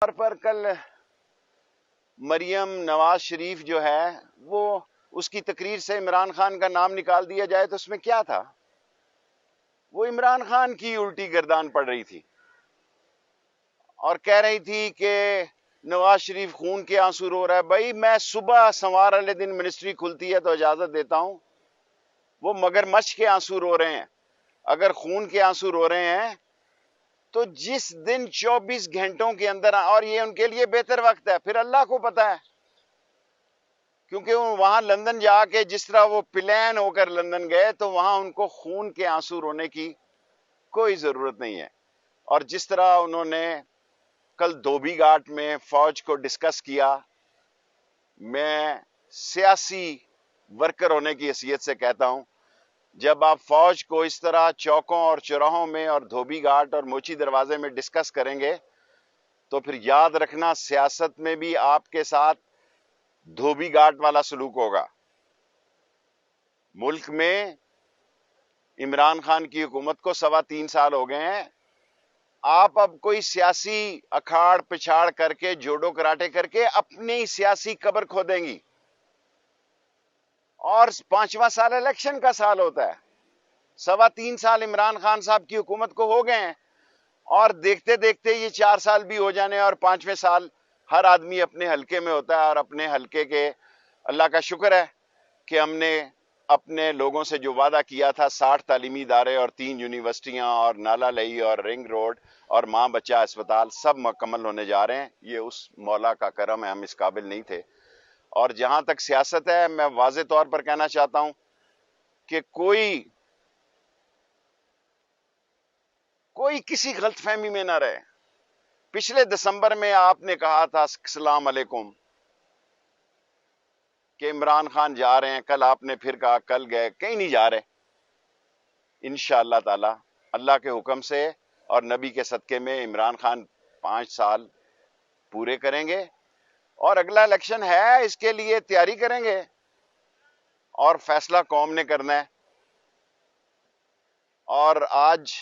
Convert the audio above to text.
طور پر کل مریم نواز شریف جو ہے وہ اس کی تقریر سے عمران خان کا نام نکال دیا جائے تو اس میں کیا تھا؟ وہ عمران خان کی الٹی گردان پڑ رہی تھی اور کہہ رہی تھی کہ نواز شریف خون کے آنسو رو رہا ہے. بھائی میں صبح سوار والے دن منسٹری کھلتی ہے تو اجازت دیتا ہوں، وہ مگر مچھ کے آنسو رو رہے ہیں. اگر خون کے آنسو رو رہے ہیں تو جس دن 24 گھنٹوں کے اندر، اور یہ ان کے لیے بہتر وقت ہے، پھر اللہ کو پتا ہے، کیونکہ وہاں لندن جا کے جس طرح وہ پلین ہو کر لندن گئے تو وہاں ان کو خون کے آنسو رونے کی کوئی ضرورت نہیں ہے. اور جس طرح انہوں نے کل دھوبی گھاٹ میں فوج کو ڈسکس کیا، میں سیاسی ورکر ہونے کی حیثیت سے کہتا ہوں، جب آپ فوج کو اس طرح چوکوں اور چوراہوں میں اور دھوبی گھاٹ اور موچی دروازے میں ڈسکس کریں گے تو پھر یاد رکھنا سیاست میں بھی آپ کے ساتھ دھوبی گھاٹ والا سلوک ہوگا. ملک میں عمران خان کی حکومت کو 3.25 سال ہو گئے ہیں. آپ اب کوئی سیاسی اکھاڑ پچھاڑ کر کے جوڈو کراٹے کر کے اپنی سیاسی قبر کھودیں گی. اور 5واں سال الیکشن کا سال ہوتا ہے. 3.25 سال عمران خان صاحب کی حکومت کو ہو گئے ہیں اور دیکھتے دیکھتے یہ 4 سال بھی ہو جانے اور 5ویں سال ہر آدمی اپنے حلقے میں ہوتا ہے. اور اپنے حلقے کے اللہ کا شکر ہے کہ ہم نے اپنے لوگوں سے جو وعدہ کیا تھا 60 تعلیمی ادارے اور 3 یونیورسٹیاں اور نالا لئی اور رنگ روڈ اور ماں بچہ اسپتال سب مکمل ہونے جا رہے ہیں. یہ اس مولا کا کرم ہے، ہم اس قابل نہیں تھے. اور جہاں تک سیاست ہے، میں واضح طور پر کہنا چاہتا ہوں کہ کوئی کسی غلط فہمی میں نہ رہے. پچھلے دسمبر میں آپ نے کہا تھا السلام علیکم کہ عمران خان جا رہے ہیں، کل آپ نے پھر کہا کل گئے، کہیں نہیں جا رہے. انشاءاللہ تعالی اللہ کے حکم سے اور نبی کے صدقے میں عمران خان 5 سال پورے کریں گے اور اگلا الیکشن ہے، اس کے لیے تیاری کریں گے اور فیصلہ قوم نے کرنا ہے. اور آج